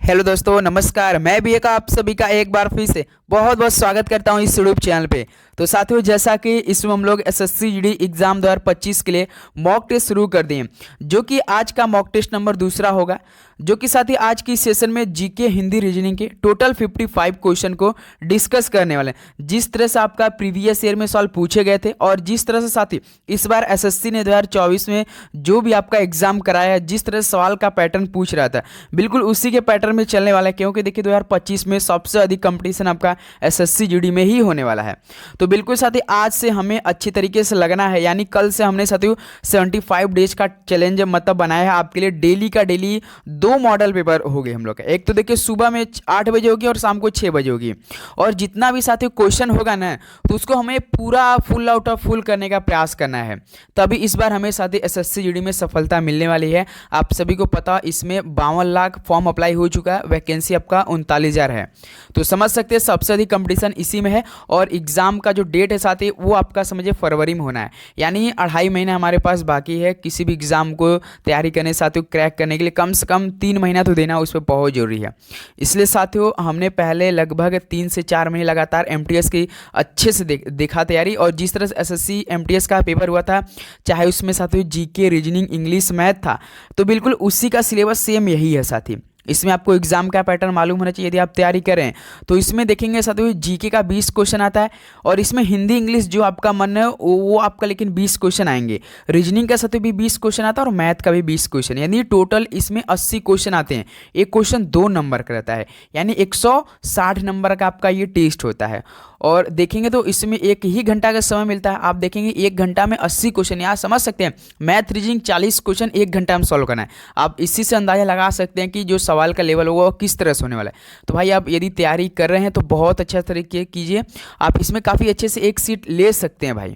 Hello दोस्तों, नमस्कार। मैं भी एक आप सभी का एक बार फिर से बहुत बहुत स्वागत करता हूं इस यूट्यूब चैनल पे। तो साथियों, जैसा कि इसमें हम लोग एसएससी जीडी एग्जाम 2025 के लिए मॉक टेस्ट शुरू कर दिए, जो कि आज का मॉक टेस्ट नंबर दूसरा होगा। जो कि साथी आज की सेशन में जीके हिंदी रीजनिंग के टोटल 55 क्वेश्चन को डिस्कस करने वाले हैं। जिस तरह से आपका प्रीवियस ईयर में सवाल पूछे गए थे और जिस तरह से साथी इस बार एसएससी ने 2024 में जो भी आपका एग्जाम कराया है, जिस तरह से सवाल का पैटर्न पूछ रहा था, बिल्कुल उसी के पैटर्न में चलने वाला है। क्योंकि देखिए 2025 में सबसे अधिक कंपटीशन आपका एसएससी जीडी में ही होने वाला है। तो बिल्कुल साथी आज से हमें अच्छी तरीके से लगना है, यानी कल से हमने साथियों 75 डेज का चैलेंज मतलब बनाया है आपके लिए। डेली का डेली 2 मॉडल पेपर हो गए हम लोग का। एक तो देखिए सुबह में 8 बजे होगी और शाम को 6 बजे होगी। और जितना भी साथियों क्वेश्चन होगा ना, तो उसको हमें पूरा फुल आउट ऑफ फुल करने का प्रयास करना है। तभी इस बार हमें साथी एसएससी जीडी में सफलता मिलने वाली है। आप सभी को पता, इसमें 52 लाख फॉर्म अप्लाई हो चुका है, वैकेंसी आपका 39,000 है। तो समझ सकते हैं सबसे अधिक कंपटीशन इसी में है। और एग्जाम का जो डेट है साथी वो आपका समझिए फरवरी में होना है, यानी 2.5 महीने हमारे पास बाकी है किसी भी एग्जाम को तैयारी करने साथियों क्रैक करने के लिए। कम से कम 3 महीना तो देना उस पर बहुत जरूरी है। इसलिए साथियों हमने पहले लगभग 3 से 4 महीने लगातार एमटीएस की अच्छे से देखा तैयारी। और जिस तरह से एसएससी एमटीएस का पेपर हुआ था, चाहे उसमें साथियों जीके रीजनिंग इंग्लिश मैथ था, तो बिल्कुल उसी का सिलेबस सेम यही है साथी। इसमें आपको एग्जाम का पैटर्न मालूम होना चाहिए यदि आप तैयारी करें। तो इसमें देखेंगे साथियों जीके का 20 क्वेश्चन आता है, और इसमें हिंदी इंग्लिश जो आपका मन है वो आपका लेकिन 20 क्वेश्चन आएंगे। रीजनिंग का साथियों भी 20 क्वेश्चन आता है और मैथ का भी 20 क्वेश्चन, यानी टोटल इसमें 80 क्वेश्चन आते हैं। एक क्वेश्चन 2 नंबर का रहता है, यानी 160 नंबर का आपका ये टेस्ट होता है। और देखेंगे तो इसमें 1 ही घंटा का समय मिलता है। आप देखेंगे 1 घंटा में 80 क्वेश्चन, यहाँ समझ सकते हैं मैथ रीजनिंग 40 क्वेश्चन 1 घंटा में सॉल्व करना है। आप इसी से अंदाजा लगा सकते हैं कि जो सवाल का लेवल होगा वो किस तरह से होने वाला है। तो भाई आप यदि तैयारी कर रहे हैं तो बहुत अच्छा तरीके कीजिए, आप इसमें काफ़ी अच्छे से एक सीट ले सकते हैं भाई।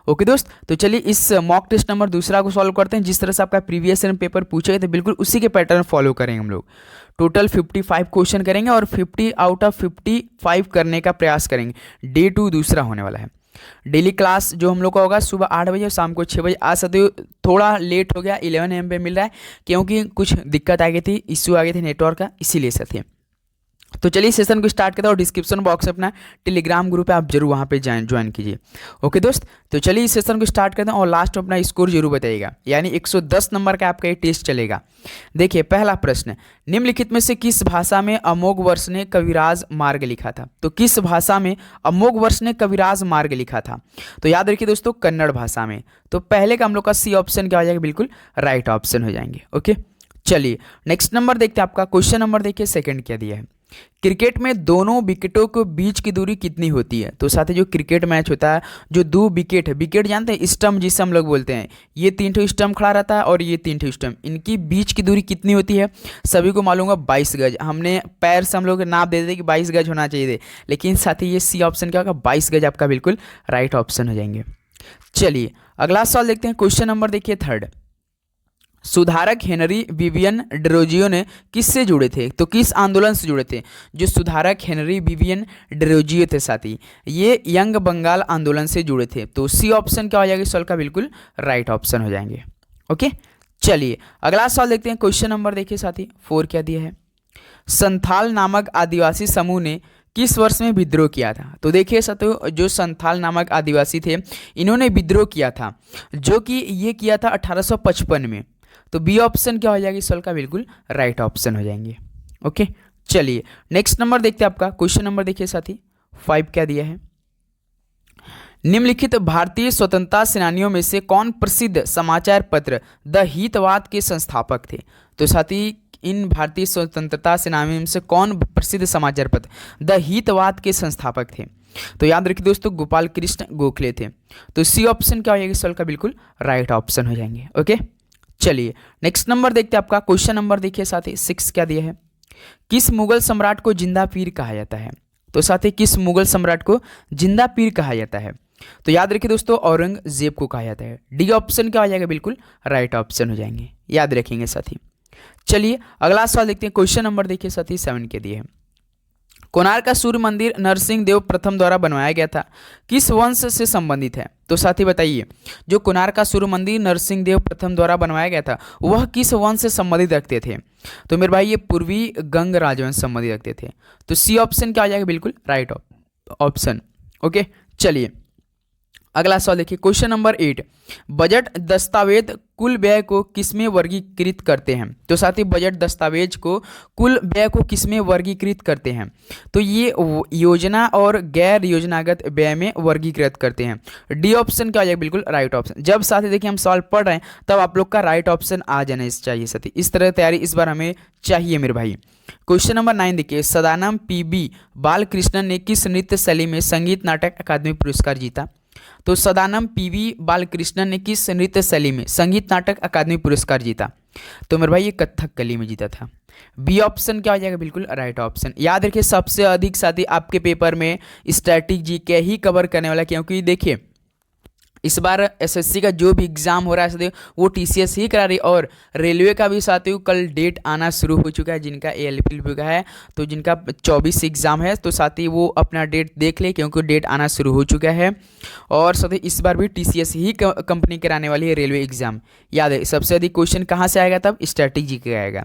ओके दोस्त, तो चलिए इस मॉक टेस्ट नंबर दूसरा को सॉल्व करते हैं। जिस तरह से आपका प्रीवियस ईयर पेपर पूछे गए थे, बिल्कुल उसी के पैटर्न फॉलो करेंगे हम लोग। टोटल 55 क्वेश्चन करेंगे और 50 आउट ऑफ 55 करने का प्रयास करेंगे। डे 2 दूसरा होने वाला है। डेली क्लास जो हम लोग का होगा सुबह 8 बजे और शाम को 6 बजे। आज साथियों थोड़ा लेट हो गया, 11 AM पे मिल रहा है, क्योंकि कुछ दिक्कत आ गई थी, इश्यू आ गई थी नेटवर्क का, इसीलिए साथियों। तो चलिए सेशन को स्टार्ट करता हूँ। डिस्क्रिप्शन बॉक्स में अपना टेलीग्राम ग्रुप है, आप जरूर वहाँ पे ज्वाइन कीजिए। ओके दोस्त, तो चलिए इस सेशन को स्टार्ट करते हैं और लास्ट में अपना स्कोर जरूर बताइएगा, यानी 110 नंबर का आपका ये टेस्ट चलेगा। देखिए पहला प्रश्न, निम्नलिखित में से किस भाषा में अमोघ वर्ष ने कविराज मार्ग लिखा था? तो किस भाषा में अमोघ वर्ष ने कविराज मार्ग लिखा था? तो याद रखिए दोस्तों, कन्नड़ भाषा में। तो पहले का हम लोग का सी ऑप्शन क्या हो जाएगा, बिल्कुल राइट ऑप्शन हो जाएंगे। ओके चलिए नेक्स्ट नंबर देखते हैं। आपका क्वेश्चन नंबर देखिए सेकंड क्या दिया है। क्रिकेट में दोनों विकेटों के बीच की दूरी कितनी होती है? तो साथ ही जो क्रिकेट मैच होता है, जो 2 विकेट है, विकेट जानते हैं स्टंप जिसे हम लोग बोलते हैं, ये 3 ठो स्टंप खड़ा रहता है और ये 3 ठो स्टंप, इनकी बीच की दूरी कितनी होती है? सभी को मालूम है 22 गज। हमने पैर से हम लोग नाप दे देते कि 22 गज होना चाहिए थे, लेकिन साथ ही ये सी ऑप्शन क्या होगा, 22 गज आपका बिल्कुल राइट ऑप्शन हो जाएंगे। चलिए अगला सवाल देखते हैं। क्वेश्चन नंबर देखिए थर्ड, सुधारक हेनरी विवियन डेरोजियो ने किससे जुड़े थे? तो किस आंदोलन से जुड़े थे? जो सुधारक हेनरी विवियन डेरोजियो थे साथी, ये यंग बंगाल आंदोलन से जुड़े थे। तो सी ऑप्शन क्या हो जाएगा सवाल का, बिल्कुल राइट ऑप्शन हो जाएंगे। ओके चलिए अगला सवाल देखते हैं। क्वेश्चन नंबर देखिए साथी 4 क्या दिया है। संथाल नामक आदिवासी समूह ने किस वर्ष में विद्रोह किया था? तो देखिए साथियों, जो संथाल नामक आदिवासी थे, इन्होंने विद्रोह किया था, जो कि ये किया था 1855 में। तो बी ऑप्शन क्या हो जाएगी सवाल का, बिल्कुल राइट ऑप्शन हो जाएंगे। ओके चलिए नेक्स्ट नंबर देखते हैं। आपका क्वेश्चन नंबर देखिए साथी 5 क्या दिया है। निम्नलिखित भारतीय स्वतंत्रता सेनानियों में से कौन प्रसिद्ध समाचार पत्र द हितवाद के संस्थापक थे? तो साथी इन भारतीय स्वतंत्रता सेनानियों में से कौन प्रसिद्ध समाचार पत्र द हितवाद के संस्थापक थे? तो याद रखिए दोस्तों, गोपाल कृष्ण गोखले थे। तो सी ऑप्शन क्या हो जाएगी सवाल का, बिल्कुल राइट ऑप्शन हो जाएंगे। ओके चलिए नेक्स्ट नंबर देखते हैं। आपका क्वेश्चन नंबर देखिए साथी 6 क्या दिया है। किस मुगल सम्राट को जिंदा पीर कहा जाता है? तो साथी किस मुगल सम्राट को जिंदा पीर कहा जाता है? तो याद रखिए दोस्तों, औरंगजेब को कहा जाता है। डी ऑप्शन क्या हो जाएगा, बिल्कुल राइट ऑप्शन हो जाएंगे, याद रखेंगे साथी। चलिए अगला सवाल देखते हैं। क्वेश्चन नंबर देखिए साथी 7 के दिए है। कोणार्क का सूर्य मंदिर नरसिंह देव प्रथम द्वारा बनवाया गया था, किस वंश से संबंधित है? तो साथी बताइए, जो कोणार्क का सूर्य मंदिर नरसिंह देव प्रथम द्वारा बनवाया गया था वह किस वंश से संबंधित रखते थे? तो मेरे भाई ये पूर्वी गंग राजवंश संबंधित रखते थे। तो सी ऑप्शन क्या हो जाएगा? बिल्कुल राइट ऑप्शन। ओके, चलिए अगला सवाल देखिए, क्वेश्चन नंबर 8, बजट दस्तावेज कुल व्यय को किसमें वर्गीकृत करते हैं? तो साथी बजट दस्तावेज को कुल व्यय को किसमें वर्गीकृत करते हैं? तो ये योजना और गैर योजनागत व्यय में वर्गीकृत करते हैं। डी ऑप्शन क्या हो जाएगा? बिल्कुल राइट ऑप्शन। जब साथी देखिए हम सवाल पढ़ रहे हैं तब आप लोग का राइट ऑप्शन आ जाना चाहिए साथी, इस तरह तैयारी इस बार हमें चाहिए मेरे भाई। क्वेश्चन नंबर 9 देखिए, सदानंद पीबी बालकृष्णन ने किस नृत्य शैली में संगीत नाटक अकादमी पुरस्कार जीता? तो सदानंद पीवी बालकृष्णन ने किस नृत्य शैली में संगीत नाटक अकादमी पुरस्कार जीता? तो मेरे भाई ये कथकली में जीता था। बी ऑप्शन क्या हो जाएगा? बिल्कुल राइट ऑप्शन। याद रखिए सबसे अधिक साथी आपके पेपर में स्टैटिक जीके ही कवर करने वाला, क्योंकि देखिए इस बार एसएससी का जो भी एग्जाम हो रहा है साथियों वो टीसीएस ही करा रही, और रेलवे का भी साथियों कल डेट आना शुरू हो चुका है, जिनका एएलपी का है तो जिनका 24 एग्जाम है तो साथी वो अपना डेट देख ले, क्योंकि डेट आना शुरू हो चुका है। और साथी इस बार भी टीसीएस ही कंपनी कराने वाली है रेलवे एग्जाम। याद है सबसे अधिक क्वेश्चन कहाँ से आएगा? तब स्टैटिक जी का आएगा,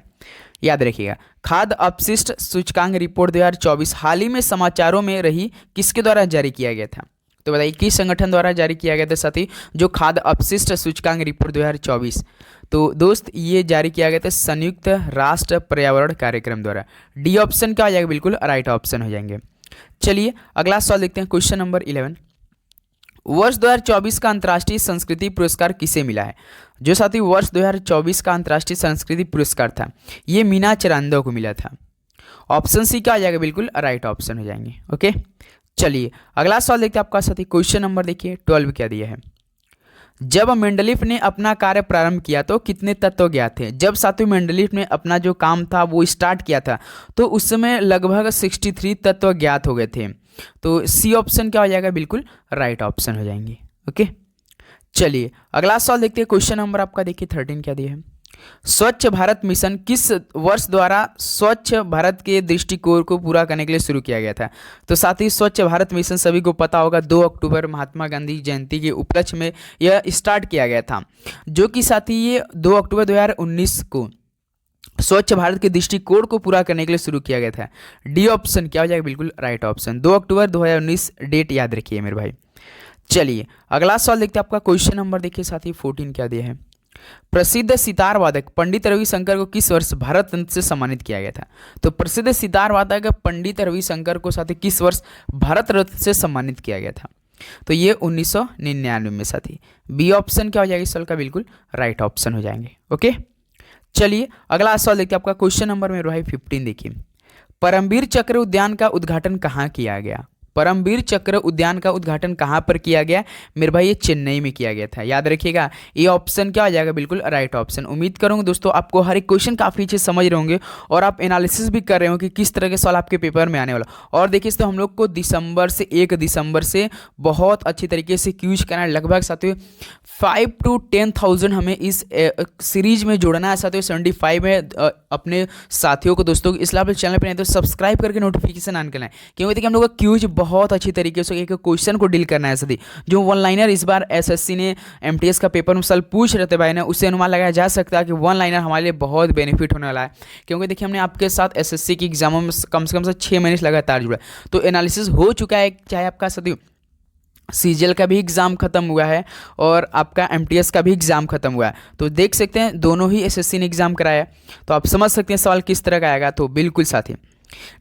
याद रखिएगा। खाद्य अपशिष्ट सूचकांक रिपोर्ट 2024 हाल ही में समाचारों में रही, किसके द्वारा जारी किया गया था? तो बताइए किस संगठन द्वारा जारी किया गया था साथी जो खाद्य अपशिष्ट सूचकांक रिपोर्ट 2024? तो दोस्त ये जारी किया गया था संयुक्त राष्ट्र पर्यावरण कार्यक्रम द्वारा। डी ऑप्शन क्या हो जाएगा? बिल्कुल राइट ऑप्शन हो जाएंगे। चलिए अगला सवाल देखते हैं, क्वेश्चन नंबर 11, वर्ष 2024 का अंतर्राष्ट्रीय संस्कृति पुरस्कार किसे मिला है? जो साथी वर्ष 2024 का अंतर्राष्ट्रीय संस्कृति पुरस्कार था ये मीना चरांदो को मिला था। ऑप्शन सी क्या आ जाएगा? बिल्कुल राइट ऑप्शन हो जाएंगे। ओके, चलिए अगला सवाल देखते हैं आपका साथी, क्वेश्चन नंबर देखिए 12 क्या दिया है। जब मेंडलीफ ने अपना कार्य प्रारंभ किया तो कितने तत्व ज्ञात थे? जब साथी मेंडलीफ ने अपना जो काम था वो स्टार्ट किया था तो उस समय लगभग 63 तत्व ज्ञात हो गए थे। तो सी ऑप्शन क्या हो जाएगा? बिल्कुल राइट ऑप्शन हो जाएंगे। ओके, चलिए अगला सवाल देखते हैं, क्वेश्चन नंबर आपका देखिए 13 क्या दिया है। स्वच्छ भारत मिशन किस वर्ष द्वारा स्वच्छ भारत के दृष्टिकोण को पूरा करने के लिए शुरू किया गया था? तो साथ ही स्वच्छ भारत मिशन सभी को पता होगा 2 अक्टूबर महात्मा गांधी जयंती के उपलक्ष्य में यह स्टार्ट किया गया था, जो कि साथ ही ये 2 अक्टूबर 2019 को स्वच्छ भारत के दृष्टिकोण को पूरा करने के लिए शुरू किया गया था। डी ऑप्शन क्या हो जाएगा? बिल्कुल राइट ऑप्शन, 2 अक्टूबर 2019 डेट याद रखिए मेरे भाई। चलिए अगला सवाल देखते हैं आपका, क्वेश्चन नंबर देखिए साथी 14 क्या दिया है। प्रसिद्ध सितार वादक पंडित रविशंकर को किस वर्ष भारत रत्न से सम्मानित किया गया था? तो प्रसिद्ध सितार वादक पंडित रविशंकर को साथी किस वर्ष भारत रत्न से सम्मानित किया गया था? तो ये 1999 में साथी। बी ऑप्शन क्या हो जाएगा इस साल का? बिल्कुल राइट ऑप्शन हो जाएंगे। ओके, चलिए अगला सवाल देखते हैं आपका, क्वेश्चन नंबर में भाई 15 देखिए। परमवीर चक्र उद्यान का उद्घाटन कहाँ किया गया? परमवीर चक्र उद्यान का उद्घाटन कहाँ पर किया गया मेरे भाई? ये चेन्नई में किया गया था, याद रखिएगा। ये ऑप्शन क्या आ जाएगा? बिल्कुल राइट ऑप्शन। उम्मीद करूँगा दोस्तों आपको हर एक क्वेश्चन काफ़ी अच्छे समझ रहे होंगे और आप एनालिसिस भी कर रहे हो कि किस तरह के सवाल आपके पेपर में आने वाला। और देखिए तो हम लोग को 1 दिसंबर से बहुत अच्छी तरीके से क्यूज करना है। लगभग साथियों 5 to 10,000 हमें इस सीरीज में जोड़ना है साथियों। 75 में अपने साथियों को दोस्तों इस्लाम चैनल पर नहीं तो सब्सक्राइब करके नोटिफिकेशन ऑन करना है, क्योंकि देखिए हम लोग का क्यूज बहुत अच्छी तरीके से एक क्वेश्चन को डील करना है साथी। जो वन लाइनर इस बार एसएससी ने एमटीएस का पेपर में साल पूछ रहे थे भाई ने, उससे अनुमान लगाया जा सकता है कि वन लाइनर हमारे लिए बहुत बेनिफिट होने वाला है, क्योंकि देखिए हमने आपके साथ एसएससी की एग्जामों में कम से 6 महीने लगातार जुड़ा, तो एनालिसिस हो चुका है। चाहे आपका साथी सीजीएल का भी एग्ज़ाम खत्म हुआ है और आपका एमटीएस का भी एग्ज़ाम खत्म हुआ है, तो देख सकते हैं दोनों ही एसएससी ने एग्ज़ाम कराया, तो आप समझ सकते हैं सवाल किस तरह का आएगा। तो बिल्कुल साथी,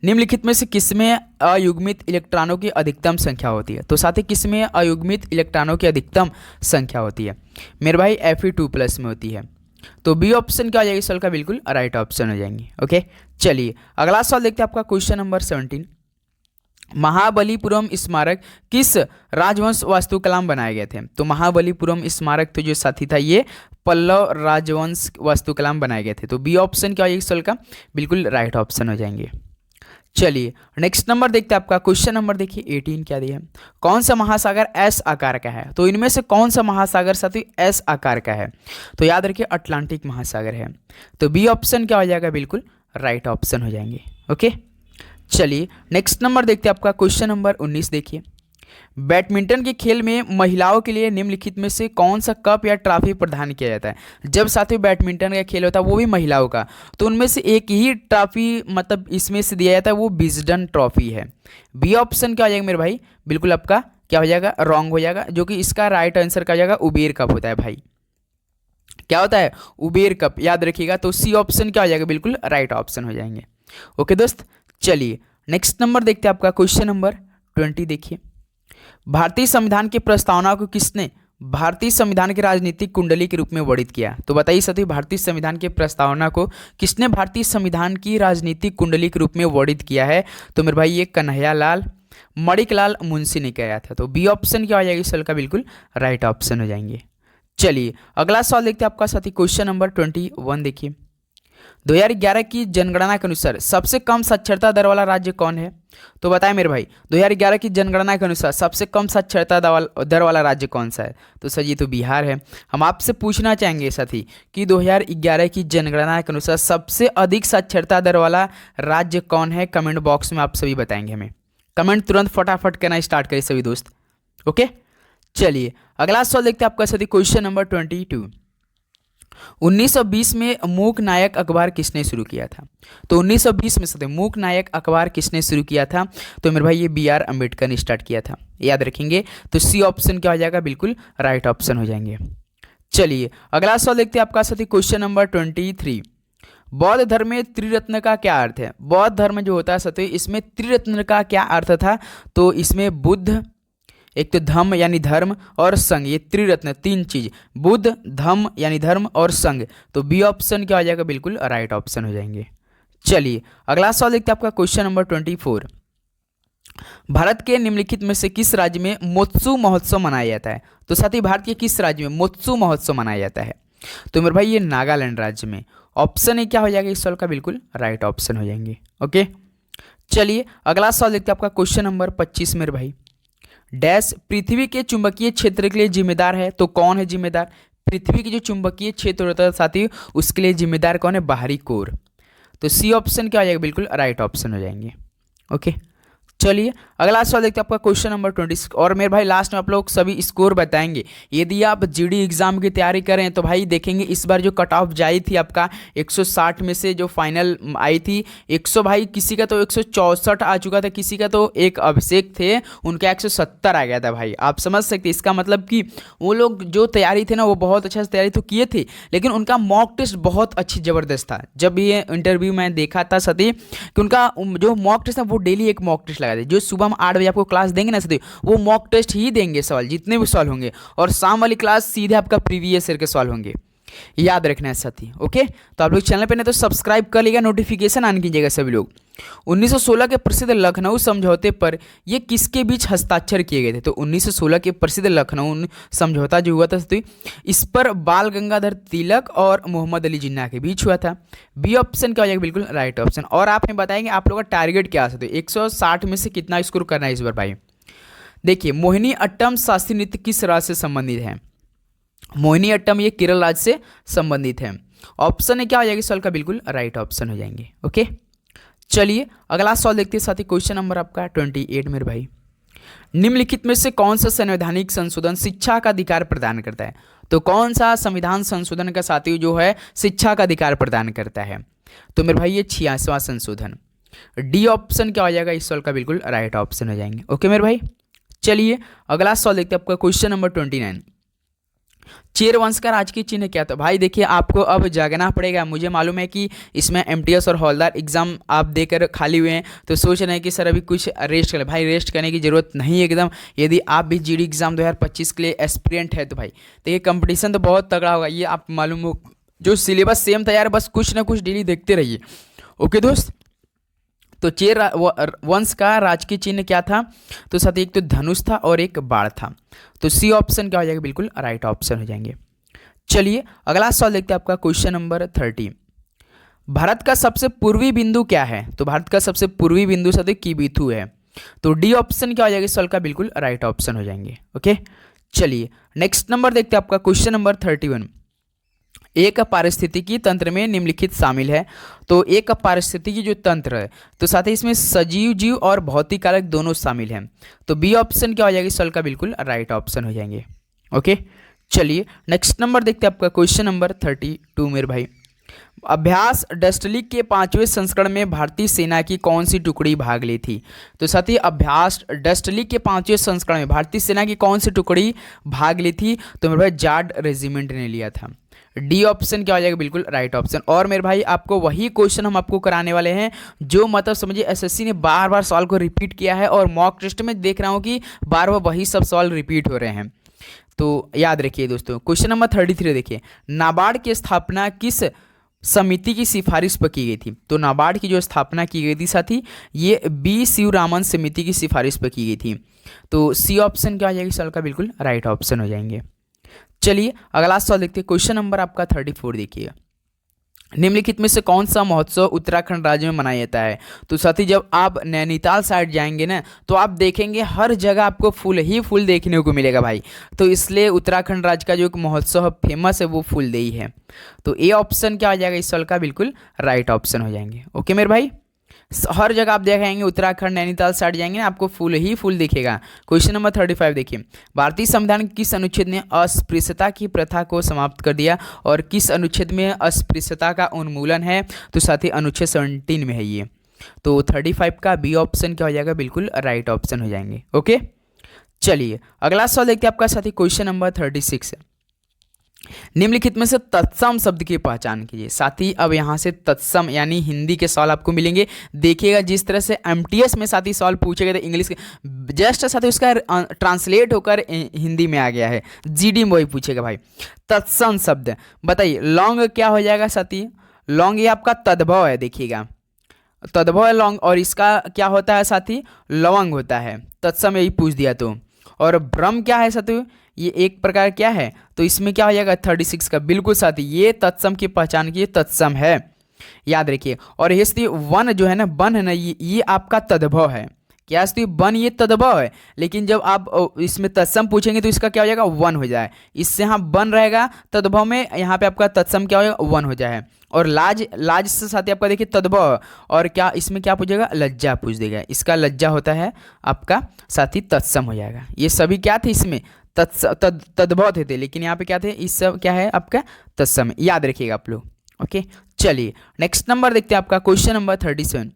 निम्नलिखित में से किसमें अयुग्मित इलेक्ट्रॉनों की अधिकतम संख्या होती है? तो साथी किसमें अयुग्मित इलेक्ट्रॉनों की अधिकतम संख्या होती है मेरे भाई? Fe2+ में होती है। तो बी ऑप्शन क्या हो जाएगा इस सवाल का? बिल्कुल राइट ऑप्शन हो जाएंगे। ओके, चलिए अगला सवाल देखते हैं आपका, क्वेश्चन नंबर 17। महाबलीपुरम स्मारक किस राजवंश वास्तुकला में बनाए गए थे? तो महाबलीपुरम स्मारक तो जो साथी था ये पल्लव राजवंश वास्तुकला में बनाए गए थे। तो बी ऑप्शन क्या हो जाएगा इस सवाल का? बिल्कुल राइट ऑप्शन हो जाएंगे। चलिए नेक्स्ट नंबर देखते हैं आपका, क्वेश्चन नंबर देखिए 18 क्या दिया है। कौन सा महासागर एस आकार का है? तो इनमें से कौन सा महासागर साथी एस आकार का है? तो याद रखिए अटलांटिक महासागर है। तो बी ऑप्शन क्या हो जाएगा? बिल्कुल राइट ऑप्शन हो जाएंगे। ओके, चलिए नेक्स्ट नंबर देखते हैं आपका क्वेश्चन नंबर 19 देखिए। बैडमिंटन के खेल में महिलाओं के लिए निम्नलिखित में से कौन सा कप या ट्रॉफी प्रदान किया जाता है। जब साथियों बैडमिंटन का खेल होता है वो भी महिलाओं का, तो उनमें से एक ही ट्रॉफी मतलब इसमें से दिया जाता है, वो विजडन ट्रॉफी है। बी ऑप्शन क्या हो जाएगा मेरे भाई, बिल्कुल आपका क्या हो जाएगा, रॉन्ग हो जाएगा, जो कि इसका राइट आंसर क्या हो जाएगा, उबेर कप होता है भाई। क्या होता है, उबेर कप, याद रखिएगा। तो सी ऑप्शन क्या हो जाएगा, बिल्कुल राइट ऑप्शन हो जाएंगे। ओके दोस्त, चलिए नेक्स्ट नंबर देखते हैं आपका क्वेश्चन नंबर 20 देखिए। भारतीय संविधान की प्रस्तावना को किसने भारतीय संविधान की राजनीतिक कुंडली के रूप में वर्णित किया। तो बताइए साथियों, भारतीय संविधान की प्रस्तावना को किसने भारतीय संविधान की राजनीतिक कुंडली के रूप में वर्णित किया है। तो मेरे भाई ये कन्हैयालाल मणिकलाल मुंशी ने किया था। तो बी ऑप्शन क्या हो जाएगी इस सवाल का, बिल्कुल राइट ऑप्शन हो जाएंगे। चलिए अगला सवाल देखते हैं आपका साथी क्वेश्चन नंबर 21 देखिए। 2011 की जनगणना के अनुसार सबसे कम साक्षरता दर वाला राज्य कौन है। तो बताएं मेरे भाई, 2011 की जनगणना के अनुसार सबसे कम साक्षरता दर वाला राज्य कौन सा है। तो सर ये तो बिहार है। हम आपसे पूछना चाहेंगे साथी कि 2011 की जनगणना के अनुसार सबसे अधिक साक्षरता दर वाला राज्य कौन है। कमेंट बॉक्स में आप सभी बताएंगे हमें। कमेंट तुरंत फटाफट करना स्टार्ट करें सभी दोस्त। ओके, चलिए अगला सवाल देखते हैं आपका साथी क्वेश्चन नंबर 22। 1920 में मूक नायक अखबार किसने शुरू किया था। तो 1920 में साथी मूक नायक अखबार किसने शुरू किया था। तो मेरे भाई ये BR अम्बेडकर ने स्टार्ट किया था, याद रखेंगे। तो सी ऑप्शन क्या हो जाएगा, बिल्कुल राइट ऑप्शन हो जाएंगे। चलिए अगला सवाल देखते हैं आपका साथी क्वेश्चन नंबर 23। बौद्ध धर्म में त्रिरत्न का क्या अर्थ है। बौद्ध धर्म जो होता है साथी, इसमें त्रिरत्न का क्या अर्थ था। तो इसमें बुद्ध, एक तो धम्म यानी धर्म और संघ, ये त्रिरत्न तीन चीज, बुद्ध धम्म यानी धर्म और संघ। तो बी ऑप्शन क्या हो जाएगा, बिल्कुल राइट ऑप्शन हो जाएंगे। चलिए अगला सवाल देखते हैं आपका क्वेश्चन नंबर 24। भारत के निम्नलिखित में से किस राज्य में मोत्सु महोत्सव मनाया जाता है। तो साथी भारत के किस राज्य में मोत्सु महोत्सव मनाया जाता है। तो मेरे भाई ये नागालैंड राज्य में। ऑप्शन ए क्या हो जाएगा इस सवाल का, बिल्कुल राइट ऑप्शन हो जाएंगे। ओके, चलिए अगला सवाल देखते हैं आपका क्वेश्चन नंबर 25 मेरे भाई। डैश पृथ्वी के चुंबकीय क्षेत्र के लिए जिम्मेदार है। तो कौन है जिम्मेदार, पृथ्वी की जो चुंबकीय क्षेत्र होता है साथी उसके लिए जिम्मेदार कौन है, बाहरी कोर। तो सी ऑप्शन क्या हो जाएगा, बिल्कुल राइट ऑप्शन हो जाएंगे। ओके, चलिए अगला सवाल देखते हैं आपका क्वेश्चन नंबर 26। और मेरे भाई लास्ट में आप लोग सभी स्कोर बताएंगे। यदि आप जीडी एग्जाम की तैयारी करें तो भाई देखेंगे इस बार जो कट ऑफ जाई थी आपका 160 में से जो फाइनल आई थी 100, भाई किसी का तो 164 आ चुका था, किसी का तो एक अभिषेक थे उनका 170 आ गया था। भाई आप समझ सकते, इसका मतलब कि वो लोग जो तैयारी थे ना वो बहुत अच्छा से तैयारी तो किए थे, लेकिन उनका मॉक टेस्ट बहुत अच्छी ज़बरदस्त था। जब ये इंटरव्यू में देखा था सती कि उनका जो मॉक टेस्ट था वो डेली एक मॉक टेस्ट जो सुबह हम 8 बजे आपको क्लास देंगे ना सदी, वो मॉक टेस्ट ही देंगे, सवाल जितने भी सवाल होंगे, और शाम वाली क्लास सीधे आपका प्रीवियस ईयर के सवाल होंगे, याद रखना है साथी। ओके, तो आप लोग चैनल पे नहीं तो सब्सक्राइब कर लीजिएगा, नोटिफिकेशन ऑन कीजिएगा सभी लोग। 1916 के प्रसिद्ध लखनऊ समझौते पर ये किसके बीच हस्ताक्षर किए गए थे। तो 1916 के प्रसिद्ध लखनऊ समझौता जो हुआ था तो इस पर बाल गंगाधर तिलक और मोहम्मद अली जिन्ना के बीच हुआ था। बी ऑप्शन क्या हो जाएगा, बिल्कुल राइट ऑप्शन। और आपने बताएंगे आप लोगों का टारगेट क्या आ सकते 160 में से कितना स्कोर करना है इस बार भाई। देखिए मोहिनी अट्टम शास्त्रीय नृत्य किस राज्य से संबंधित है। मोहिनी अट्टम ये केरल राज्य से संबंधित है। ऑप्शन है क्या हो जाएगा इस सवाल का, बिल्कुल राइट ऑप्शन हो जाएंगे। ओके, चलिए अगला सवाल देखते हैं साथी क्वेश्चन नंबर आपका 28 मेरे भाई। निम्नलिखित में से कौन सा संवैधानिक संशोधन शिक्षा का अधिकार प्रदान करता है। तो कौन सा संविधान संशोधन का साथी जो है शिक्षा का अधिकार प्रदान करता है। तो मेरे भाई ये 86वां संशोधन। डी ऑप्शन क्या हो जाएगा इस सवाल का, बिल्कुल राइट ऑप्शन हो जाएंगे। ओके मेरे भाई, चलिए अगला सवाल देखते हैं आपका क्वेश्चन नंबर 29। चेर वंश का राजकीय चिन्ह क्या था। भाई देखिए आपको अब जागना पड़ेगा। मुझे मालूम है कि इसमें MTS और हौलदार एग्जाम आप देकर खाली हुए हैं तो सोच रहे हैं कि सर अभी कुछ रेस्ट करें। भाई रेस्ट करने की ज़रूरत नहीं है एकदम। यदि आप भी जीडी एग्जाम 2025 के लिए एस्पिरेंट है तो भाई देखिए कंपटीशन तो बहुत तगड़ा होगा, ये आप मालूम हो। जो सिलेबस सेम था यार, बस कुछ ना कुछ डेली देखते रहिए। ओके दोस्त, तो चेर वंश का राजकीय चिन्ह क्या था। तो साथ एक तो धनुष था और एक बाण था। तो सी ऑप्शन क्या हो जाएगा, बिल्कुल राइट ऑप्शन हो जाएंगे। चलिए अगला सवाल देखते हैं आपका क्वेश्चन नंबर 30। भारत का सबसे पूर्वी बिंदु क्या है। तो भारत का सबसे पूर्वी बिंदु साथ किबिथु है। तो डी ऑप्शन क्या हो जाएगा इस सवाल का, बिल्कुल राइट ऑप्शन हो जाएंगे। ओके, चलिए नेक्स्ट नंबर देखते हैं आपका क्वेश्चन नंबर 31। एक पारिस्थितिकी तंत्र में निम्नलिखित शामिल है। तो एक पारिस्थितिकी जो तंत्र है, तो साथ ही इसमें सजीव जीव और भौतिक कारक दोनों शामिल हैं। तो बी ऑप्शन क्या हो जाएगा इस सवाल का बिल्कुल राइट ऑप्शन हो जाएंगे। ओके, चलिए नेक्स्ट नंबर देखते हैं आपका क्वेश्चन नंबर 32 मेरे भाई। अभ्यास डस्टली के 5वें संस्करण में भारतीय सेना की कौन सी टुकड़ी भाग ली थी? तो साथ ही अभ्यास डस्टली के 5वें संस्करण में भारतीय सेना की कौन सी टुकड़ी भाग ली थी? तो मेरे भाई जाट रेजिमेंट ने लिया था। डी ऑप्शन क्या हो जाएगा बिल्कुल राइट ऑप्शन। और मेरे भाई आपको वही क्वेश्चन हम आपको कराने वाले हैं जो मतलब समझिए एसएससी ने बार बार सवाल को रिपीट किया है और मॉक टेस्ट में देख रहा हूँ कि बार बार वही सब सवाल रिपीट हो रहे हैं। तो याद रखिए दोस्तों, क्वेश्चन नंबर 33 देखिए, नाबार्ड की स्थापना किस समिति की सिफारिश पर की गई थी? तो नाबार्ड की जो स्थापना की गई थी साथी, ये बी शिवरामन समिति की सिफारिश पर की गई थी। तो सी ऑप्शन क्या हो जाएगी सवाल का बिल्कुल राइट ऑप्शन हो जाएंगे। चलिए अगला सवाल देखते हैं, क्वेश्चन नंबर आपका 34 देखिए, निम्नलिखित में से कौन सा महोत्सव उत्तराखंड राज्य में मनाया जाता है? तो साथी जब आप नैनीताल साइड जाएंगे ना, तो आप देखेंगे हर जगह आपको फूल ही फूल देखने को मिलेगा भाई। तो इसलिए उत्तराखंड राज्य का जो एक महोत्सव फेमस है वो फूलदेई है। तो ए ऑप्शन क्या हो जाएगा इस साल का बिल्कुल राइट ऑप्शन हो जाएंगे। ओके मेरे भाई, हर जगह आप देखेंगे उत्तराखंड नैनीताल साइड जाएंगे ना, आपको फूल ही फूल दिखेगा। क्वेश्चन नंबर 35 देखिए, भारतीय संविधान के किस अनुच्छेद ने अस्पृश्यता की प्रथा को समाप्त कर दिया और किस अनुच्छेद में अस्पृश्यता का उन्मूलन है? तो साथ ही अनुच्छेद 17 में है ये। तो 35 का बी ऑप्शन क्या हो जाएगा बिल्कुल राइट ऑप्शन हो जाएंगे। ओके, चलिए अगला सवाल देखते हैं आपका साथी, क्वेश्चन नंबर 36 है, निम्नलिखित में से तत्सम शब्द की पहचान कीजिए। साथी अब यहाँ से तत्सम यानी हिंदी के सवाल आपको मिलेंगे। देखिएगा जिस तरह से एमटीएस में साथी सवाल पूछे गए थे इंग्लिश के, जस्ट साथी उसका ट्रांसलेट होकर हिंदी में आ गया है। जीडी में वही पूछेगा भाई। तत्सम शब्द बताइए, लौंग क्या हो जाएगा साथी? लौंग ये आपका तद्भव है, देखिएगा तद्भव है लौंग, और इसका क्या होता है साथी? लवंग होता है। तत्सम यही पूछ दिया तो। और भ्रम क्या है साथी? ये एक प्रकार क्या है? तो इसमें क्या हो जाएगा 36 का बिल्कुल साथी, ये तत्सम की पहचान की तत्सम है, याद रखिए। और ये साथी वन जो है ना, वन है ना, ये आपका तद्भव है। क्या साथी? वन ये तद्भव है, लेकिन जब आप इसमें तत्सम पूछेंगे तो इसका क्या हो जाएगा? वन हो जाए। इससे यहाँ वन रहेगा तद्भव में, यहाँ पे आपका तत्सम क्या हो जाएगा? वन हो जाए। और लाज, लाज से साथी आपका देखिए तद्भव, और क्या इसमें क्या पूछेगा? लज्जा पूछ देगा। इसका लज्जा होता है आपका साथी तत्सम हो जाएगा। ये सभी क्या थे इसमें? तद्भव थे, लेकिन यहाँ पे क्या थे? इस सब क्या है आपका तत्सम, याद रखिएगा आप लोग। ओके, चलिए नेक्स्ट नंबर देखते हैं आपका, क्वेश्चन नंबर 37,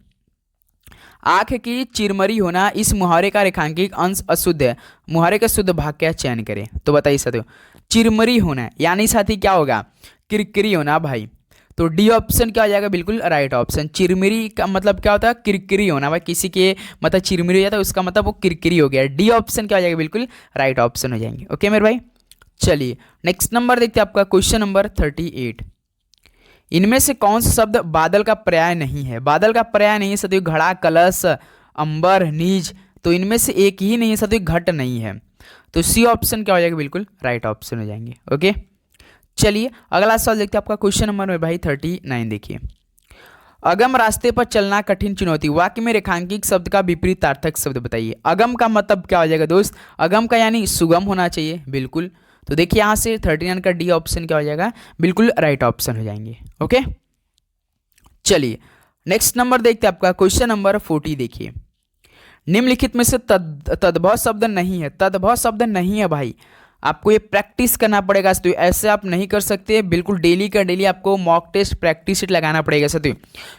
आंख की चिरमरी होना इस मुहावरे का रेखांकित अंश अशुद्ध है, मुहावरे का शुद्ध भाग क्या चयन करें? तो बताइए साथियों, चिरमरी होना यानी साथी क्या होगा? किरकिरी होना भाई। तो डी ऑप्शन क्या हो जाएगा बिल्कुल राइट ऑप्शन। चिरमिरी का मतलब क्या होता है? किरकिरी होना भाई। किसी के मतलब चिरमिरी हो जाता है उसका मतलब वो किरकिरी हो गया। डी ऑप्शन क्या हो जाएगा बिल्कुल राइट ऑप्शन हो जाएंगे। ओके मेरे भाई, चलिए नेक्स्ट नंबर देखते हैं आपका, क्वेश्चन नंबर 38, इनमें से कौन सा शब्द बादल का पर्याय नहीं है? बादल का पर्याय नहीं है साथियों घड़ा, कलश, अंबर, नीज। तो इनमें से एक ही नहीं है साथियों, घट नहीं है। तो सी ऑप्शन क्या हो जाएगा बिल्कुल राइट ऑप्शन हो जाएंगे। ओके, चलिए अगला सवाल देखते हैं आपका, क्वेश्चन नंबर में भाई 39 देखिए, अगम रास्ते पर चलना कठिन चुनौती, वाक्य में रेखांकित शब्द का विपरीतार्थक शब्द बताइए। अगम का मतलब क्या हो जाएगा दोस्त? अगम का यानी सुगम होना चाहिए, बिल्कुल। तो देखिए यहाँ से 39 का डी ऑप्शन क्या हो जाएगा बिल्कुल राइट ऑप्शन हो जाएंगे। ओके, चलिए नेक्स्ट नंबर देखते हैं आपका, क्वेश्चन नंबर 40 देखिए, निम्नलिखित में से तद्भव शब्द नहीं है। तद्भव शब्द नहीं है भाई, आपको ये प्रैक्टिस करना पड़ेगा। तो ऐसे आप नहीं कर सकते, बिल्कुल डेली का डेली आपको मॉक टेस्ट प्रैक्टिस शीट लगाना पड़ेगा साथी।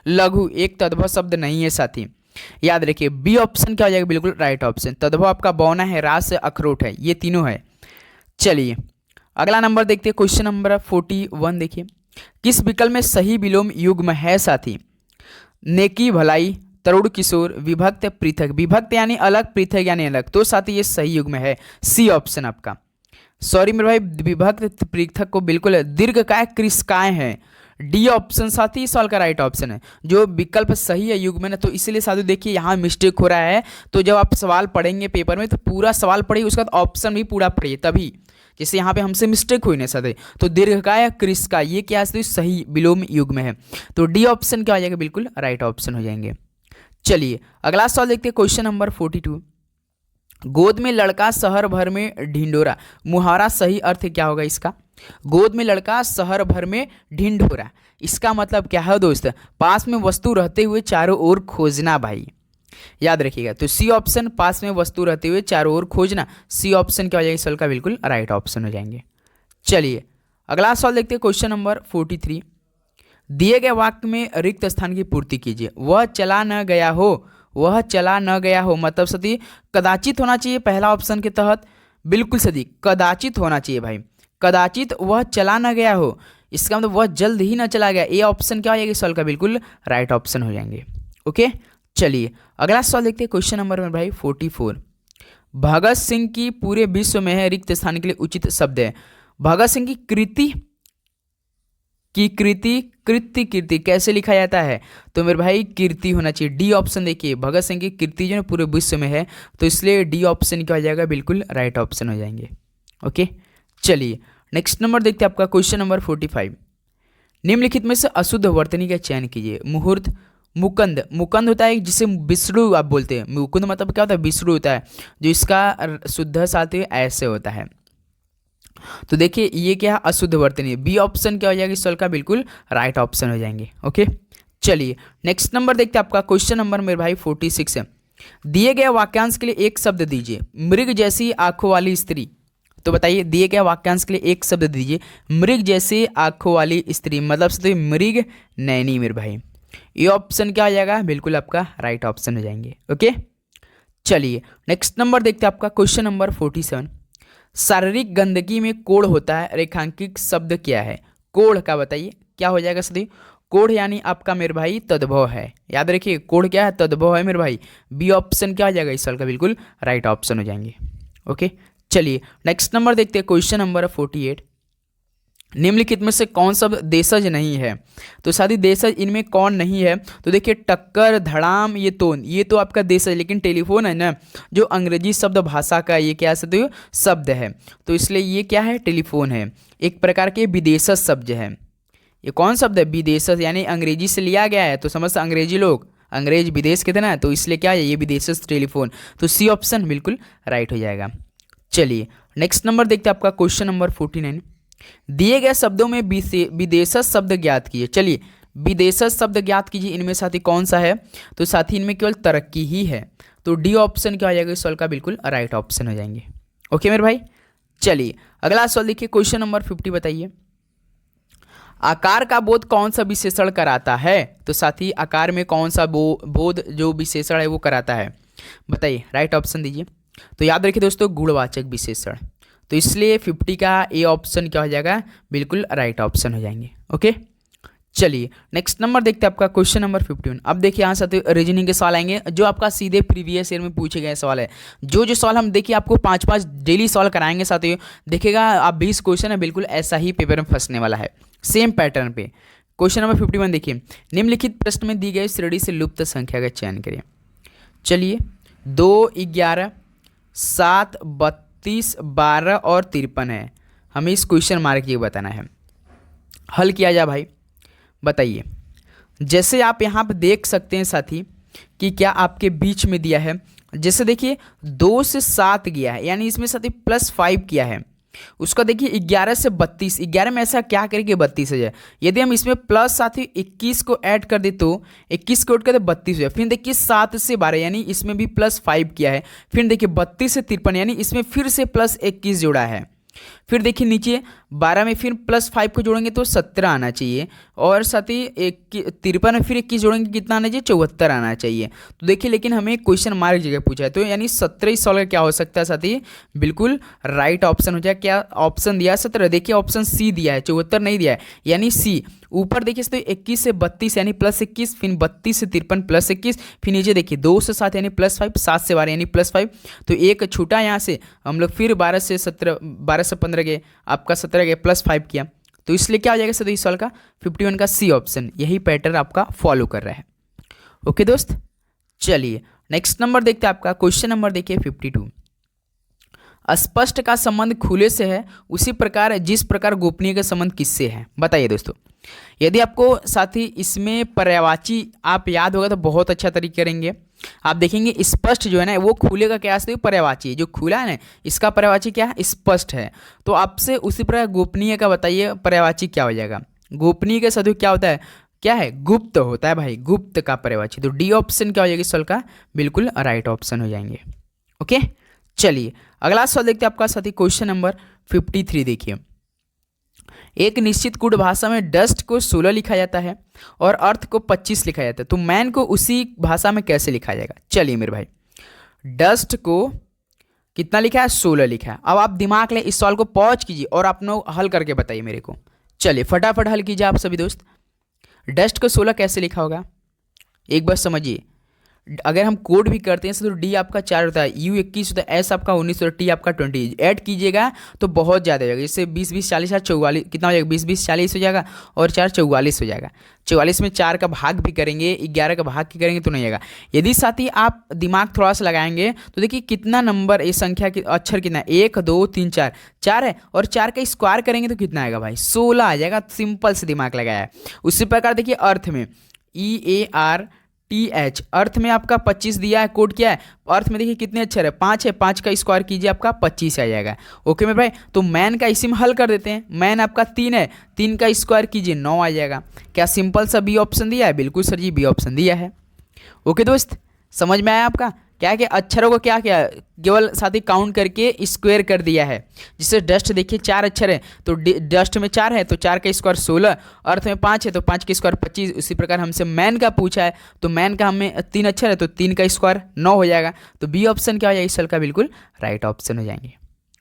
लघु एक तद्भव शब्द नहीं है साथी, याद रखिए। बी ऑप्शन क्या हो जाएगा बिल्कुल राइट ऑप्शन। तद्भव आपका बौना है, रास है, अखरोट है, ये तीनों है। चलिए अगला नंबर देखते हैं, क्वेश्चन नंबर 41 देखिए, किस विकल्प में सही विलोम युग्म है साथी? नेकी, भलाई, तरुण, किशोर, विभक्त, पृथक। विभक्त यानी अलग, पृथक यानी अलग। तो साथी ये सही युग्म है, सी ऑप्शन आपका। सॉरी मेरे भाई, विभक्त पृथक को बिल्कुल दीर्घकाय कृषकाय है। डी ऑप्शन साथी सवाल का राइट ऑप्शन है। जो विकल्प सही है युग्म में ना, तो इसलिए साथी देखिए यहाँ मिस्टेक हो रहा है। तो जब आप सवाल पढ़ेंगे पेपर में तो पूरा सवाल पढ़िए, उसका ऑप्शन भी पूरा पढ़िए, तभी जैसे यहाँ पे हमसे मिस्टेक हुई ना साथी। तो दीर्घकाय कृषकाय ये क्या है? सही विलोम युग्म है। तो डी ऑप्शन क्या हो जाएगा बिल्कुल राइट ऑप्शन हो जाएंगे। चलिए अगला सवाल देखते हैं, क्वेश्चन नंबर 42, गोद में लड़का शहर भर में ढिंडोरा, मुहावरा सही अर्थ क्या होगा इसका? गोद में लड़का शहर भर में ढिंढोरा। इसका मतलब क्या है दोस्त? पास में वस्तु रहते हुए चारों ओर खोजना भाई, याद रखिएगा। तो सी ऑप्शन, पास में वस्तु रहते हुए चारों ओर खोजना, सी ऑप्शन क्या हो जाएगा इस सवाल का बिल्कुल राइट ऑप्शन हो जाएंगे। चलिए अगला सवाल देखते हैं, क्वेश्चन नंबर 43। दिए गए वाक्य में रिक्त स्थान की पूर्ति कीजिए। वह चला न गया हो, वह चला न गया हो मतलब सदी कदाचित होना चाहिए पहला ऑप्शन के तहत, बिल्कुल सदी कदाचित होना चाहिए भाई। कदाचित वह चला न गया हो, इसका मतलब वह जल्द ही न चला गया, ये ऑप्शन क्या हो जाएगा इस सवाल का बिल्कुल राइट ऑप्शन हो जाएंगे। ओके चलिए अगला सवाल देखते हैं, क्वेश्चन नंबर में भाई 44। भगत सिंह की पूरे विश्व में है रिक्त स्थान के लिए उचित शब्द है। भगत सिंह की कृति कैसे लिखा जाता है? तो मेरे भाई कीर्ति होना चाहिए, डी ऑप्शन देखिए। भगत सिंह की कीर्ति जो है पूरे विश्व में है, तो इसलिए डी ऑप्शन क्या हो जाएगा बिल्कुल राइट ऑप्शन हो जाएंगे। ओके चलिए नेक्स्ट नंबर देखते हैं आपका क्वेश्चन नंबर 45। निम्नलिखित में से अशुद्ध वर्तनी का चयन कीजिए। मुहूर्त, मुकंद, मुकंद होता है जिसे विष्णु आप बोलते हैं, मुकुंद मतलब क्या होता है विष्णु होता है, जो इसका शुद्ध साथ ऐसे होता है। तो देखिए ये क्या है अशुद्ध वर्तनी, बी ऑप्शन क्या हो जाएगा इस सवाल का बिल्कुल राइट ऑप्शन हो जाएंगे। ओके चलिए नेक्स्ट नंबर देखते हैं आपका क्वेश्चन नंबर मेरे भाई 46 है। दिए गए वाक्यांश के लिए एक शब्द दीजिए। मृग जैसी आंखों वाली स्त्री। तो बताइए दिए गए वाक्यांश के लिए एक शब्द दीजिए। मृग जैसी आंखों वाली स्त्री मतलब से मृग नैनी मेरे भाई, ये ऑप्शन क्या हो जाएगा बिल्कुल आपका राइट ऑप्शन हो जाएंगे। ओके चलिए नेक्स्ट नंबर देखते हैं आपका क्वेश्चन नंबर 47। शारीरिक गंदगी में कोढ़ होता है, रेखांकित शब्द क्या है? कोढ़ का बताइए क्या हो जाएगा सदी? कोढ़ यानी आपका मेरे भाई तद्भव है, याद रखिए कोढ़ क्या है तद्भव है मेरे भाई, बी ऑप्शन क्या हो जाएगा इस साल का बिल्कुल राइट ऑप्शन हो जाएंगे। ओके चलिए नेक्स्ट नंबर देखते हैं क्वेश्चन नंबर 48। निम्नलिखित में से कौन शब्द देशज नहीं है? तो साथी देशज इनमें कौन नहीं है? तो देखिए टक्कर, धड़ाम, ये तो आपका देशज, लेकिन टेलीफोन है ना जो अंग्रेजी शब्द भाषा का ये क्या शब्द है, तो इसलिए ये क्या है टेलीफोन है, एक प्रकार के विदेशज शब्द है। ये कौन शब्द है? विदेशज, यानी अंग्रेजी से लिया गया है, तो समझ अंग्रेजी लोग अंग्रेज विदेश के थे ना, तो इसलिए क्या है ये विदेशज टेलीफोन, तो सी ऑप्शन बिल्कुल राइट हो जाएगा। चलिए नेक्स्ट नंबर देखते हैं आपका क्वेश्चन नंबर 49। दिए गए शब्दों में विदेशज शब्द ज्ञात कीजिए। चलिए विदेशज शब्द ज्ञात कीजिए, इनमें साथी कौन सा है? तो साथी इनमें केवल तरक्की ही है, तो डी ऑप्शन क्या हो जाएगा इस सवाल का बिल्कुल राइट ऑप्शन हो जाएंगे। ओके मेरे भाई चलिए अगला सवाल देखिए क्वेश्चन नंबर 50 बताइए। आकार का बोध कौन सा विशेषण कराता है? तो साथी आकार में कौन सा बोध जो विशेषण है वो कराता है, बताइए राइट ऑप्शन दीजिए। तो याद रखिए दोस्तों गुणवाचक विशेषण, तो इसलिए 50 का ए ऑप्शन क्या हो जाएगा बिल्कुल राइट ऑप्शन हो जाएंगे। ओके चलिए नेक्स्ट नंबर देखते हैं आपका क्वेश्चन नंबर 51। अब देखिए यहाँ साथ रीजनिंग के सवाल आएंगे जो आपका सीधे प्रीवियस ईयर में पूछे गए सवाल है। जो सवाल हम देखिए आपको 5-5 डेली सवाल कराएंगे साथियों, देखिएगा आप 20 क्वेश्चन है बिल्कुल ऐसा ही पेपर में फंसने वाला है सेम पैटर्न पे। क्वेश्चन नंबर 51 देखिए, निम्नलिखित प्रश्न में दी गई श्रेणी से लुप्त संख्या का चयन करिए। चलिए 2, 11, 7, 32, 12 और 53 है, हमें इस क्वेश्चन मार्क ये बताना है। हल किया जाए भाई, बताइए। जैसे आप यहाँ पे देख सकते हैं साथी कि क्या आपके बीच में दिया है, जैसे देखिए 2 से 7 गया है, यानी इसमें साथी +5 किया है। उसका देखिए 11 से 32, 11 में ऐसा क्या करेंगे 32 हो जाए। यदि हम इसमें प्लस साथी 21 को ऐड कर दे तो 21 को ऐड कर दे 32 हो जाए। फिर देखिए 7 से 12 यानी इसमें भी +5 किया है। फिर देखिए 32 से 53 यानी इसमें फिर से +21 जोड़ा है। फिर देखिए नीचे 12 में फिर +5 को जोड़ेंगे तो 17 आना चाहिए, और साथ ही 53 में फिर 21 जोड़ेंगे कितना आना चाहिए 74 आना चाहिए। तो देखिए लेकिन हमें क्वेश्चन मार्क जगह पूछा है, तो यानी 17 इस सवाल का क्या हो सकता है साथी बिल्कुल राइट ऑप्शन हो जाए। क्या ऑप्शन दिया है 17, देखिए ऑप्शन सी दिया है, 74 नहीं दिया है, यानी सी। ऊपर देखिए तो 21 से 32 यानी +21, फिर 32 से 53 +21, फिर नीचे देखिए 2 से 7 यानी +5, 7 से 12 यानी +5, तो एक छूटा यहाँ से हम लोग, फिर 12 से 17, 12 से 15 गए, आपका 17 गए, +5 किया, तो इसलिए क्या हो जाएगा सर इस सवाल का 51 का सी ऑप्शन, यही पैटर्न आपका फॉलो कर रहा है। ओके दोस्त, चलिए नेक्स्ट नंबर देखते हैं आपका क्वेश्चन नंबर देखिए 52। स्पष्ट का संबंध खुले से है उसी प्रकार जिस प्रकार गोपनीय का संबंध किससे है, बताइए दोस्तों। यदि आपको साथी इसमें पर्यायवाची आप याद होगा तो बहुत अच्छा तरीके करेंगे। आप देखेंगे स्पष्ट जो है ना वो खुलेगा क्या से पर्यायवाची है, जो खुला है ना इसका पर्यायवाची क्या है, स्पष्ट है। तो आपसे उसी प्रकार गोपनीय का बताइए पर्यायवाची क्या हो जाएगा। गोपनीय के साथ क्या होता है, क्या है, गुप्त होता है भाई, गुप्त का पर्यायवाची। तो डी ऑप्शन क्या हो जाएगी सवाल का, बिल्कुल राइट ऑप्शन हो जाएंगे। ओके, चलिए अगला सवाल देखते हैं आपका साथी, क्वेश्चन नंबर 53 देखिए। एक निश्चित कोड भाषा में डस्ट को 16 लिखा जाता है और अर्थ को 25 लिखा जाता है, तो मैन को उसी भाषा में कैसे लिखा जाएगा। चलिए मेरे भाई, डस्ट को कितना लिखा है, 16 लिखा है। अब आप दिमाग ले इस सवाल को पॉज कीजिए और आप लोग हल करके बताइए मेरे को। चलिए फटाफट हल कीजिए आप सभी दोस्त। डस्ट को 16 कैसे लिखा होगा, एक बार समझिए। अगर हम कोड भी करते हैं तो डी आपका 4 होता है, यू 21 होता है, एस आपका 19 होता है, टी आपका 20। ऐड कीजिएगा तो बहुत ज़्यादा हो जाएगा, जैसे 20 20 40 44 कितना हो जाएगा, 20 20 40 हो जाएगा और 4 44 हो जाएगा। 44 में 4 का भाग भी करेंगे, 11 का भाग भी करेंगे तो नहीं आएगा। यदि साथ ही आप दिमाग थोड़ा सा लगाएंगे तो देखिए कितना नंबर, ये संख्या अक्षर कितना है, 1 2 3 4, 4 है और 4 का स्क्वायर करेंगे तो कितना आएगा भाई, 16 आ जाएगा। सिंपल से दिमाग लगाया है। उसी प्रकार देखिए अर्थ में EARTH, अर्थ में आपका 25 दिया है, कोड क्या है, अर्थ में देखिए कितने अक्षर है, 5 है, 5 का स्क्वायर कीजिए आपका 25 आ जाएगा। ओके मेरे भाई, तो मैन का इसी में हल कर देते हैं। मैन आपका 3 है, 3 का स्क्वायर कीजिए 9 आ जाएगा। क्या सिंपल सा बी ऑप्शन दिया है, बिल्कुल सर जी बी ऑप्शन दिया है। ओके दोस्त, समझ में आया आपका, क्या कि अक्षरों को क्या किया, केवल साथ ही काउंट करके स्क्वायर कर दिया है। जिससे डस्ट देखिए 4 अक्षर है तो डस्ट में 4 है तो 4 का स्क्वायर 16, अर्थ में 5 है तो 5 का स्क्वायर 25। उसी प्रकार हमसे मैन का पूछा है तो मैन का हमें 3 अक्षर है तो 3 का स्क्वायर 9 हो जाएगा। तो बी ऑप्शन क्या हो जाएगा इस साल का, बिल्कुल राइट ऑप्शन हो जाएंगे।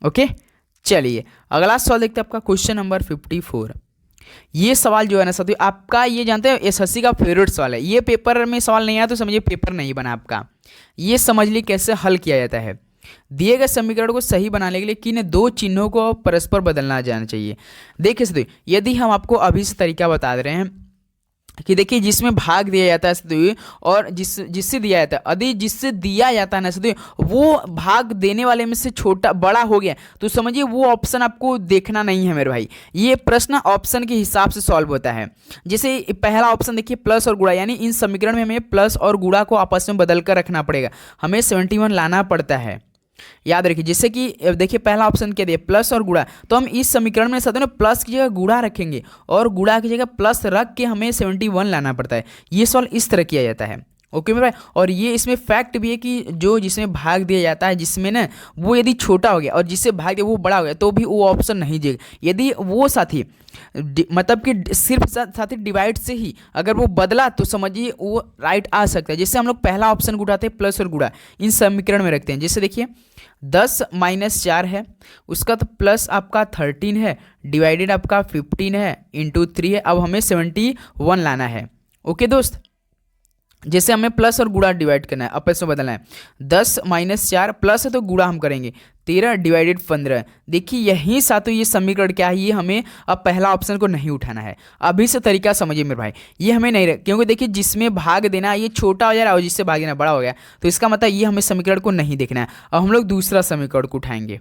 ओके, चलिए अगला सवाल देखते हैं आपका, क्वेश्चन नंबर 54। ये सवाल जो है ना साथियों आपका, ये जानते हैं एसएससी का फेवरेट सवाल है। ये पेपर में सवाल नहीं आया तो समझिए पेपर नहीं बना आपका। ये समझ लीजिए कैसे हल किया जाता है। दिए गए समीकरण को सही बनाने के लिए किन दो चिन्हों को परस्पर बदलना जाना चाहिए। देखिए साथियों, यदि हम आपको अभी से तरीका बता दे रहे हैं कि देखिए जिसमें भाग दिया जाता है साथियों और जिससे दिया जाता है, यदि जिससे दिया जाता है ना साथियों वो भाग देने वाले में से छोटा बड़ा हो गया तो समझिए वो ऑप्शन आपको देखना नहीं है मेरे भाई। ये प्रश्न ऑप्शन के हिसाब से सॉल्व होता है। जैसे पहला ऑप्शन देखिए प्लस और गुणा, यानी इन समीकरण में हमें प्लस और गुणा को आपस में बदल कर रखना पड़ेगा, हमें 71 लाना पड़ता है। याद रखिए, जैसे कि देखिए पहला ऑप्शन क्या दिया प्लस और गुणा, तो हम इस समीकरण में साथ में प्लस की जगह गुणा रखेंगे और गुणा की जगह प्लस रख के हमें 71 लाना पड़ता है। ये सवाल इस तरह किया जाता है। ओके मेरे भाई, और ये इसमें फैक्ट भी है कि जो जिसमें भाग दिया जाता है जिसमें ना वो यदि छोटा हो गया और जिससे भाग दिया वो बड़ा हो गया तो भी वो ऑप्शन नहीं देगा। यदि वो साथी मतलब कि सिर्फ साथी डिवाइड से ही अगर वो बदला तो समझिए वो राइट आ सकता है। जैसे हम लोग पहला ऑप्शन को उठाते हैं प्लस और गुणा इन समीकरण में रखते हैं। जैसे देखिए 10 - 4 है, उसका तो प्लस आपका 13 है, डिवाइडेड आपका 15 है, इंटू 3 है। अब हमें 71 लाना है। ओके दोस्त, जैसे हमें प्लस और गुणा डिवाइड करना है, आपस में बदलना है। 10 - 4 प्लस है तो गुणा हम करेंगे 13 डिवाइडेड 15। देखिए यही साथों ये समीकरण क्या है, ये हमें अब पहला ऑप्शन को नहीं उठाना है। अभी से तरीका समझिए मेरे भाई, ये हमें नहीं क्योंकि देखिए जिसमें भाग देना ये छोटा हो जा रहा है और जिससे भाग देना बड़ा हो गया तो इसका मतलब ये हमें समीकरण को नहीं देखना है। अब हम लोग दूसरा समीकरण को उठाएंगे।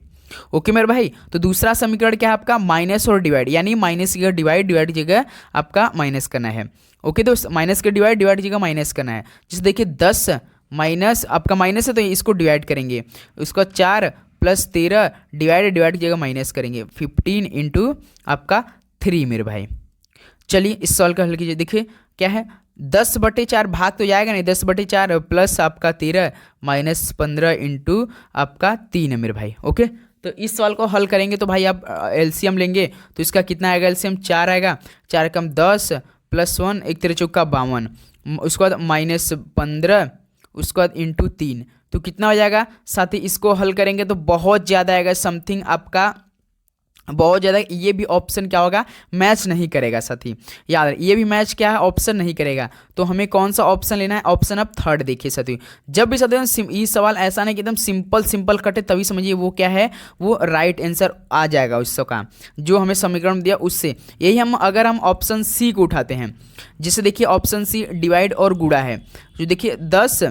ओके मेरे भाई, तो दूसरा समीकरण क्या है आपका, माइनस और डिवाइड, यानी माइनस की जगह डिवाइड की जगह आपका माइनस करना है। ओके दोस्त, माइनस के डिवाइड की जगह माइनस करना है। जैसे देखिए 10 माइनस आपका माइनस है तो इसको डिवाइड करेंगे, उसका 4 + 13 डिवाइड की जगह माइनस करेंगे 15 इंटू आपका 3 मेरे भाई। चलिए इस सवाल का हल कीजिए। देखिए क्या है, 10/4 भाग तो जाएगा नहीं, 10/4 प्लस आपका 13 - 15 इंटू आपका 3 है मेरे भाई। ओके, तो इस सवाल को हल करेंगे तो भाई आप एलसीएम लेंगे तो इसका कितना आएगा, एलसीएम 4 आएगा, 4 कम 10 + 1 एक 3 चौका 52, उसके बाद -15, उसके बाद इंटू 3 तो कितना हो जाएगा। साथ ही इसको हल करेंगे तो बहुत ज़्यादा आएगा, समथिंग आपका बहुत ज़्यादा। ये भी ऑप्शन क्या होगा, मैच नहीं करेगा साथी, याद है ये भी मैच क्या है, ऑप्शन नहीं करेगा। तो हमें कौन सा ऑप्शन लेना है, ऑप्शन अब थर्ड देखिए साथी। जब भी साथी ये सवाल ऐसा नहीं कि एकदम सिंपल कटे तभी समझिए वो क्या है, वो राइट आंसर आ जाएगा उसका जो हमें समीकरण दिया उससे। यही हम अगर हम ऑप्शन सी को उठाते हैं, जिससे देखिए ऑप्शन सी डिवाइड और गुणा है। जो देखिए 10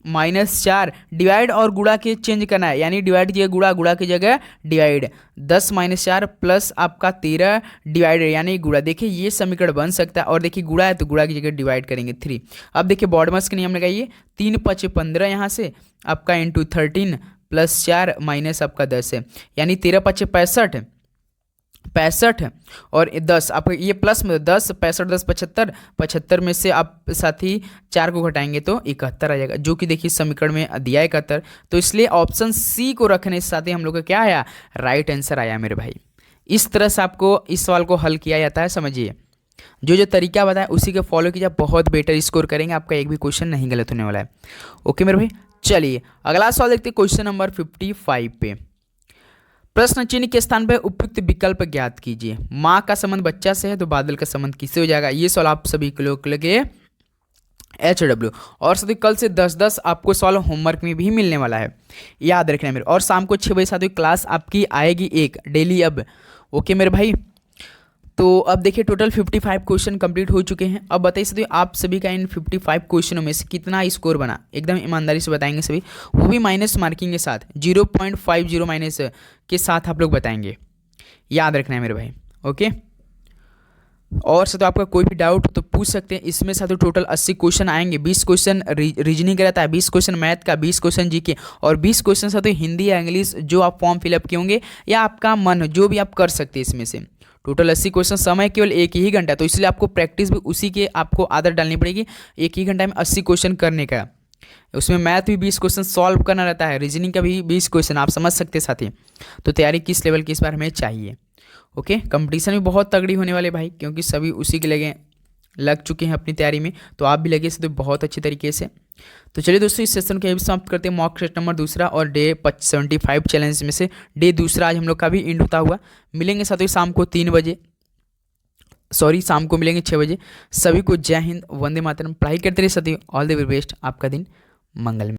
-4 डिवाइड और गुणा के चेंज करना है, यानी डिवाइड की जगह गुणा, गुणा की जगह डिवाइड। 10 - 4 प्लस आपका 13 डिवाइड यानी गुणा। देखिए ये समीकरण बन सकता है, और देखिए गुणा है तो गुणा की जगह डिवाइड करेंगे 3। अब देखिए बॉडमस के नियम लगाइए, 3 × 5 = 15 यहाँ से आपका इंटू 13 प्लस 4 माइनस आपका 10 है, यानी 13 × 5 = 65, 65 और 10 आपका ये प्लस में 10, 65 10 75, 75 में से आप साथ ही 4 को घटाएंगे तो 71 आ जाएगा, जो कि देखिए समीकरण में दिया है 71। तो इसलिए ऑप्शन सी को रखने से साथ ही हम लोग का क्या आया, राइट आंसर आया मेरे भाई। इस तरह से आपको इस सवाल को हल किया जाता है, समझिए। जो तरीका बताया उसी के फॉलो कीजिए, बहुत बेटर स्कोर करेंगे, आपका एक भी क्वेश्चन नहीं गलत होने वाला है। ओके मेरे भाई, चलिए अगला सवाल देखते हैं, क्वेश्चन नंबर 55 पे। प्रश्न चिन्ह के स्थान पर उपयुक्त विकल्प ज्ञात कीजिए। माँ का संबंध बच्चा से है तो बादल का संबंध किससे हो जाएगा। ये सवाल आप सभी के लोग लगे HW। और सभी कल से 10-10 आपको सवाल होमवर्क में भी मिलने वाला है, याद रखना मेरे। और शाम को 6 बजे साथ क्लास आपकी आएगी एक डेली अब। ओके मेरे भाई, तो अब देखिए टोटल 55 क्वेश्चन कंप्लीट हो चुके हैं। अब बताइए सभी आप सभी का इन 55 क्वेश्चनों में से कितना स्कोर बना, एकदम ईमानदारी से बताएंगे सभी, वो भी माइनस मार्किंग के साथ, 0.50 माइनस के साथ आप लोग बताएंगे, याद रखना है मेरे भाई। ओके, और से तो आपका कोई भी डाउट तो पूछ सकते हैं। इसमें से तो टोटल 80 क्वेश्चन आएंगे, 20 क्वेश्चन रीजनिंग का रहता है, 20 क्वेश्चन मैथ का, 20 क्वेश्चन जीके और 20 क्वेश्चन से तो हिंदी या इंग्लिश जो आप फॉर्म फिलअप किए होंगे या आपका मन जो भी आप कर सकते हैं। इसमें से टोटल 80 क्वेश्चन, समय केवल 1 ही घंटा, तो इसलिए आपको प्रैक्टिस भी उसी के आपको आदत डालनी पड़ेगी, 1 ही घंटा में 80 क्वेश्चन करने का। उसमें मैथ भी 20 क्वेश्चन सॉल्व करना रहता है, रीजनिंग का भी 20 क्वेश्चन, आप समझ सकते हैं साथी। तो तैयारी किस लेवल की इस बार हमें चाहिए। ओके, कंपटीशन भी बहुत तगड़ी होने वाले भाई, क्योंकि सभी उसी के लग चुके हैं अपनी तैयारी में, तो आप भी लगे तो बहुत अच्छी तरीके से। तो चलिए दोस्तों, इस सेशन को यही समाप्त करते हैं। मॉक टेस्ट नंबर 2 और डे 75 चैलेंज में से डे 2 आज हम लोग का भी एंड होता हुआ। मिलेंगे साथ शाम को 3 बजे, सॉरी शाम को मिलेंगे 6 बजे। सभी को जय हिंद, वंदे मातरम। पढ़ाई करते रहिए साथी, ऑल द वेरी बेस्ट, आपका दिन मंगल में।